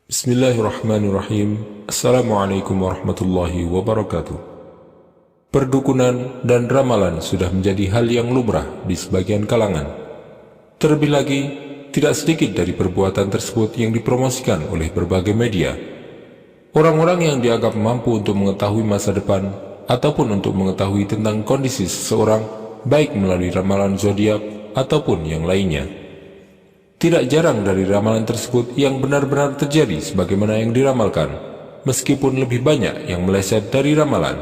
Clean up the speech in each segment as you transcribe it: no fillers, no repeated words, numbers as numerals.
Bismillahirrahmanirrahim. Assalamualaikum warahmatullahi wabarakatuh. Perdukunan dan ramalan sudah menjadi hal yang lumrah di sebagian kalangan. Terlebih lagi, tidak sedikit dari perbuatan tersebut yang dipromosikan oleh berbagai media. Orang-orang yang dianggap mampu untuk mengetahui masa depan ataupun untuk mengetahui tentang kondisi seseorang, baik melalui ramalan zodiak ataupun yang lainnya. Tidak jarang dari ramalan tersebut yang benar-benar terjadi sebagaimana yang diramalkan, meskipun lebih banyak yang meleset dari ramalan.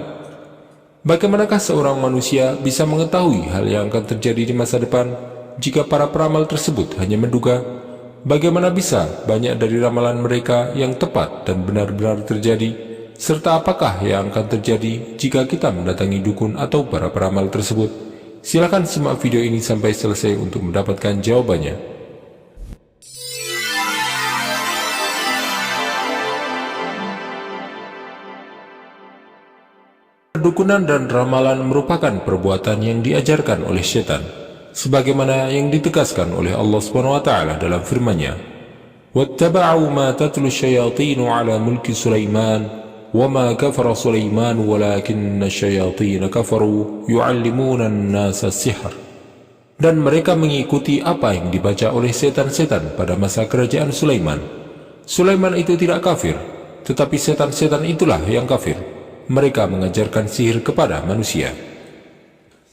Bagaimanakah seorang manusia bisa mengetahui hal yang akan terjadi di masa depan jika para peramal tersebut hanya menduga? Bagaimana bisa banyak dari ramalan mereka yang tepat dan benar-benar terjadi? Serta apakah yang akan terjadi jika kita mendatangi dukun atau para peramal tersebut? Silakan simak video ini sampai selesai untuk mendapatkan jawabannya. Perdukunan dan ramalan merupakan perbuatan yang diajarkan oleh syaitan, sebagaimana yang ditegaskan oleh Allah SWT dalam firman-Nya, "Wattaba'u ma tatlu syayatinu 'ala mulki Sulaiman, wa ma kafara Sulaiman walakinna syayatin kafaru yu'allimuna an-nasa sihr." Dan mereka mengikuti apa yang dibaca oleh setan-setan pada masa kerajaan Sulaiman. Sulaiman itu tidak kafir, tetapi setan-setan itulah yang kafir. Mereka mengajarkan sihir kepada manusia.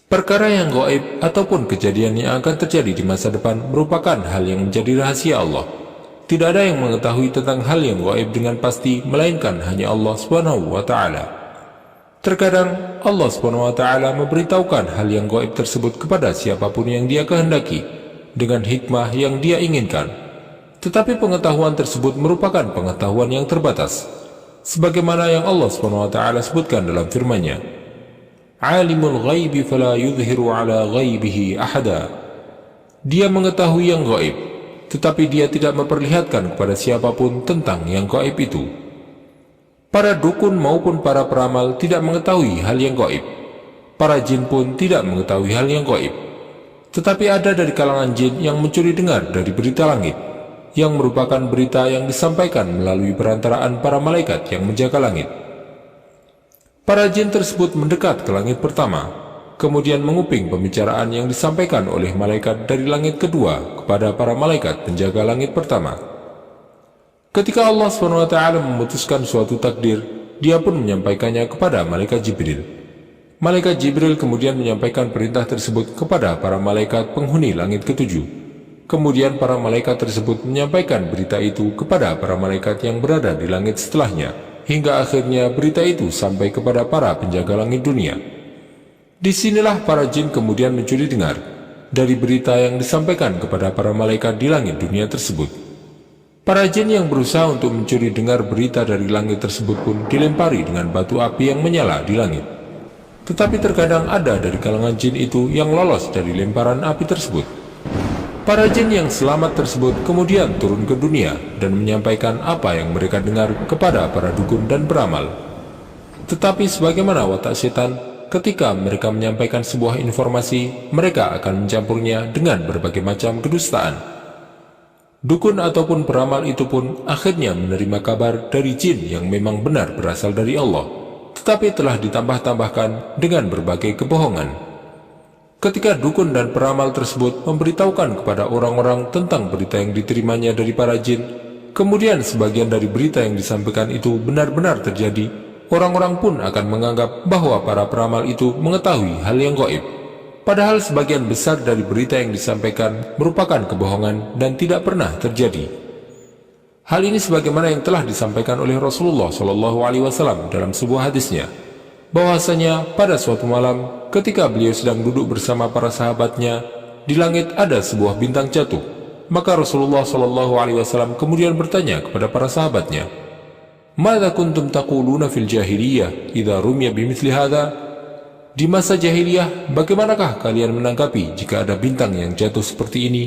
Perkara yang gaib ataupun kejadian yang akan terjadi di masa depan merupakan hal yang menjadi rahasia Allah. Tidak ada yang mengetahui tentang hal yang gaib dengan pasti melainkan hanya Allah SWT. Terkadang Allah SWT memberitahukan hal yang gaib tersebut kepada siapapun yang Dia kehendaki dengan hikmah yang Dia inginkan. Tetapi pengetahuan tersebut merupakan pengetahuan yang terbatas, sebagaimana yang Allah SWT sebutkan dalam firman-Nya, "Alimul ghaibi fala yudhiru ala ghaibihi ahada." Dia mengetahui yang gaib, tetapi Dia tidak memperlihatkan kepada siapapun tentang yang gaib itu. Para dukun maupun para peramal tidak mengetahui hal yang gaib. Para jin pun tidak mengetahui hal yang gaib. Tetapi ada dari kalangan jin yang mencuri dengar dari berita langit, yang merupakan berita yang disampaikan melalui perantaraan para malaikat yang menjaga langit. Para jin tersebut mendekat ke langit pertama, kemudian menguping pembicaraan yang disampaikan oleh malaikat dari langit kedua kepada para malaikat penjaga langit pertama. Ketika Allah SWT memutuskan suatu takdir, Dia pun menyampaikannya kepada malaikat Jibril. Malaikat Jibril kemudian menyampaikan perintah tersebut kepada para malaikat penghuni langit ketujuh. Kemudian para malaikat tersebut menyampaikan berita itu kepada para malaikat yang berada di langit setelahnya, hingga akhirnya berita itu sampai kepada para penjaga langit dunia. Disinilah para jin kemudian mencuri dengar dari berita yang disampaikan kepada para malaikat di langit dunia tersebut. Para jin yang berusaha untuk mencuri dengar berita dari langit tersebut pun dilempari dengan batu api yang menyala di langit. Tetapi terkadang ada dari kalangan jin itu yang lolos dari lemparan api tersebut. Para jin yang selamat tersebut kemudian turun ke dunia dan menyampaikan apa yang mereka dengar kepada para dukun dan peramal. Tetapi sebagaimana watak setan, ketika mereka menyampaikan sebuah informasi, mereka akan mencampurnya dengan berbagai macam kedustaan. Dukun ataupun peramal itu pun akhirnya menerima kabar dari jin yang memang benar berasal dari Allah, tetapi telah ditambah-tambahkan dengan berbagai kebohongan. Ketika dukun dan peramal tersebut memberitahukan kepada orang-orang tentang berita yang diterimanya dari para jin, kemudian sebagian dari berita yang disampaikan itu benar-benar terjadi, orang-orang pun akan menganggap bahwa para peramal itu mengetahui hal yang gaib. Padahal sebagian besar dari berita yang disampaikan merupakan kebohongan dan tidak pernah terjadi. Hal ini sebagaimana yang telah disampaikan oleh Rasulullah SAW dalam sebuah hadisnya, bahwasanya pada suatu malam ketika beliau sedang duduk bersama para sahabatnya, di langit ada sebuah bintang jatuh. Maka Rasulullah SAW kemudian bertanya kepada para sahabatnya, "Madza kuntum taquluna fil jahiliyah idza rumiya bimithli hadza?" Di masa jahiliyah, bagaimanakah kalian menanggapi jika ada bintang yang jatuh seperti ini?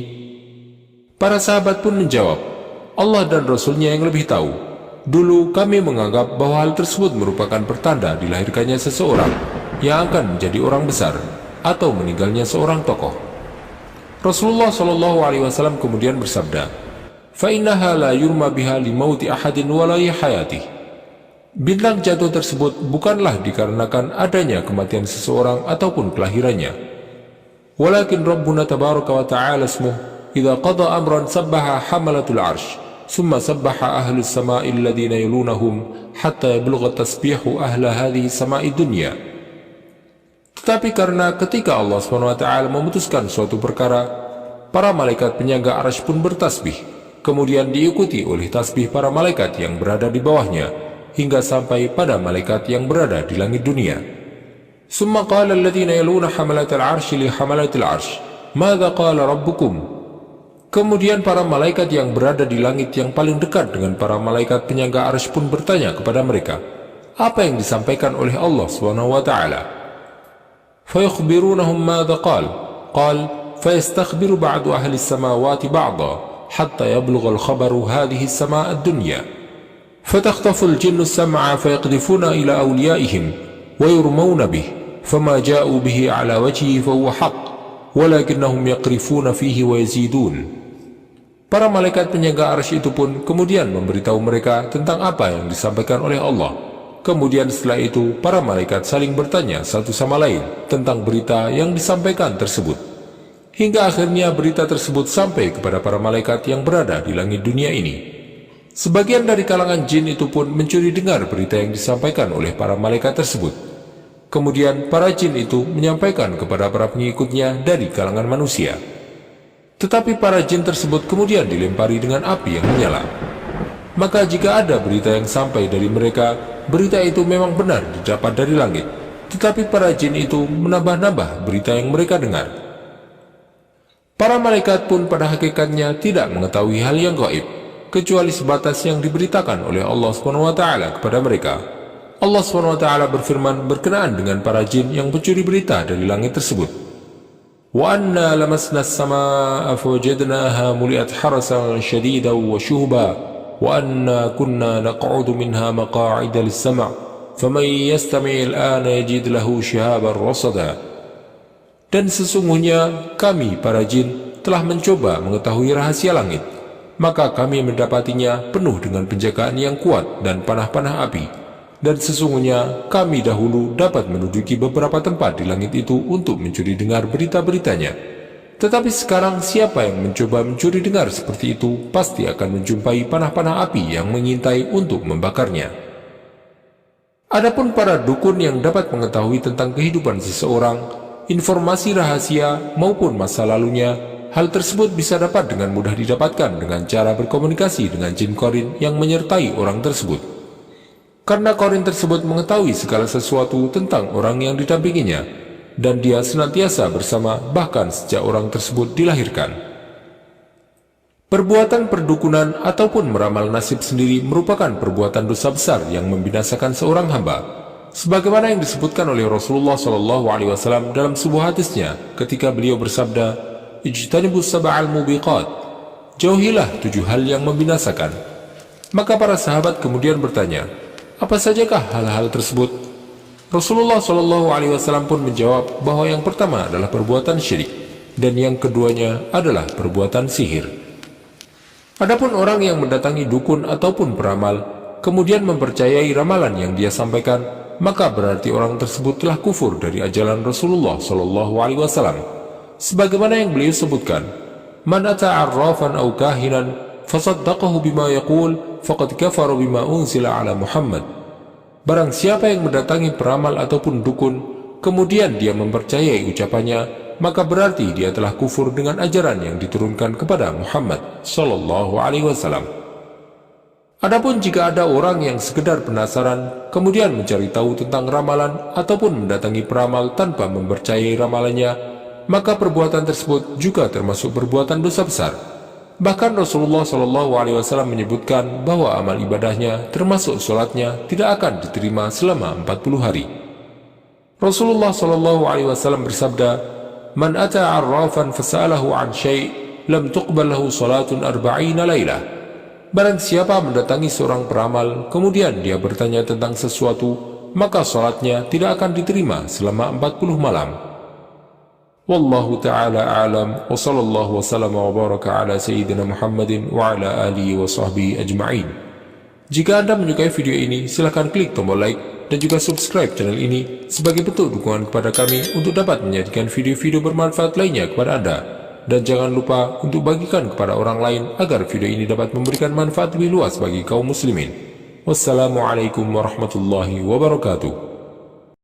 Para sahabat pun menjawab, "Allah dan Rasulnya yang lebih tahu. Dulu kami menganggap bahwa hal tersebut merupakan pertanda dilahirkannya seseorang yang akan menjadi orang besar atau meninggalnya seorang tokoh." Rasulullah SAW kemudian bersabda, فإنها لا يرمى بها لموت أحد ولا حياته. Bintang jatuh tersebut bukanlah dikarenakan adanya kematian seseorang ataupun kelahirannya. Walakin Rabbuna tabaraka wa ta'ala ismuh idza qada amran sabbaha hamalatul arsh thumma sabbaha ahlus sama'i alladhina yalunahum hatta yablugha tasbihu ahla hadhihi sama'i dunya. Tetapi karena ketika Allah SWT memutuskan suatu perkara, para malaikat penjaga arsy pun bertasbih, kemudian diikuti oleh tasbih para malaikat yang berada di bawahnya, hingga sampai pada malaikat yang berada di langit dunia. Summa qala alladhina yaluna hamalatal arsy li hamalatil arsy, madza qala rabbukum? Kemudian para malaikat yang berada di langit yang paling dekat dengan para malaikat penjaga arsy pun bertanya kepada mereka, apa yang disampaikan oleh Allah SWT? فيخبرونهم ماذا قال فيستخبر بعض أهل السماوات بعضا حتى يبلغ الخبر هذه السماء الدنيا فتخطف الجن السمع فيقذفون إلى أوليائهم ويرمون به فما جاءوا به على وجهه فهو حق ولكنهم يقرفون فيه ويزيدون. Para malaikat penjaga arsy itu pun kemudian memberitahu mereka tentang apa yang disampaikan oleh Allah. Kemudian setelah itu, para malaikat saling bertanya satu sama lain tentang berita yang disampaikan tersebut. Hingga akhirnya berita tersebut sampai kepada para malaikat yang berada di langit dunia ini. Sebagian dari kalangan jin itu pun mencuri dengar berita yang disampaikan oleh para malaikat tersebut. Kemudian para jin itu menyampaikan kepada para pengikutnya dari kalangan manusia. Tetapi para jin tersebut kemudian dilempari dengan api yang menyala. Maka jika ada berita yang sampai dari mereka, berita itu memang benar didapat dari langit, tetapi para jin itu menambah-nambah berita yang mereka dengar. Para malaikat pun pada hakikatnya tidak mengetahui hal yang gaib, kecuali sebatas yang diberitakan oleh Allah SWT kepada mereka. Allah SWT berfirman berkenaan dengan para jin yang mencuri berita dari langit tersebut. Wa anna lamasna as-samaa'a fawajadnaha muli'at harasan shadidan wa shuhba وَأَنَّا كُنَّا نَقْعُدُ مِنْهَا مَقَاعِدَ لِلسَّمْعِ فَمَنْ يَسْتَمِعِ الْآنَ يَجِدْ لَهُ شِهَابًا رَصَدًا. Dan sesungguhnya kami para jin telah mencoba mengetahui rahasia langit, maka kami mendapatinya penuh dengan penjagaan yang kuat dan panah-panah api. Dan sesungguhnya kami dahulu dapat menduduki beberapa tempat di langit itu untuk mencuri dengar berita-beritanya. Tetapi sekarang siapa yang mencoba mencuri dengar seperti itu pasti akan menjumpai panah-panah api yang mengintai untuk membakarnya. Adapun para dukun yang dapat mengetahui tentang kehidupan seseorang, informasi rahasia maupun masa lalunya, hal tersebut bisa dapat dengan mudah didapatkan dengan cara berkomunikasi dengan jin korin yang menyertai orang tersebut. Karena korin tersebut mengetahui segala sesuatu tentang orang yang didampinginya, dan dia senantiasa bersama bahkan sejak orang tersebut dilahirkan. Perbuatan perdukunan ataupun meramal nasib sendiri merupakan perbuatan dosa besar yang membinasakan seorang hamba, sebagaimana yang disebutkan oleh Rasulullah SAW dalam sebuah hadisnya ketika beliau bersabda, "Ijtanibus sab'al mubiqat," jauhilah 7 hal yang membinasakan. Maka para sahabat kemudian bertanya, apa sajakah hal-hal tersebut? Rasulullah SAW pun menjawab bahwa yang pertama adalah perbuatan syirik, dan yang keduanya adalah perbuatan sihir. Adapun orang yang mendatangi dukun ataupun peramal, kemudian mempercayai ramalan yang dia sampaikan, maka berarti orang tersebut telah kufur dari ajaran Rasulullah SAW. Sebagaimana yang beliau sebutkan, "Man ata 'arrafan aw kahinan fasaddaqahu bima yaqul faqad kafara bima unzila 'ala Muhammad." Barang siapa yang mendatangi peramal ataupun dukun, kemudian dia mempercayai ucapannya, maka berarti dia telah kufur dengan ajaran yang diturunkan kepada Muhammad SAW. Adapun jika ada orang yang sekedar penasaran, kemudian mencari tahu tentang ramalan ataupun mendatangi peramal tanpa mempercayai ramalannya, maka perbuatan tersebut juga termasuk perbuatan dosa besar. Bahkan Rasulullah SAW menyebutkan bahwa amal ibadahnya termasuk sholatnya tidak akan diterima selama 40 hari. Rasulullah SAW bersabda, "Man ata 'arrafan fasa'alahu 'an syai' lam tuqbal lahu salatun 40 lailah." Barang siapa mendatangi seorang peramal, kemudian dia bertanya tentang sesuatu, maka sholatnya tidak akan diterima selama 40 malam. Wallahu ta'ala a'lam, wa sallallahu wa sallama wa baraka ala sayyidina Muhammadin wa ala alihi wa sahbihi ajma'in. Jika Anda menyukai video ini, silakan klik tombol like dan juga subscribe channel ini sebagai bentuk dukungan kepada kami untuk dapat menyajikan video-video bermanfaat lainnya kepada Anda. Dan jangan lupa untuk bagikan kepada orang lain agar video ini dapat memberikan manfaat lebih luas bagi kaum muslimin. Wassalamualaikum warahmatullahi wabarakatuh.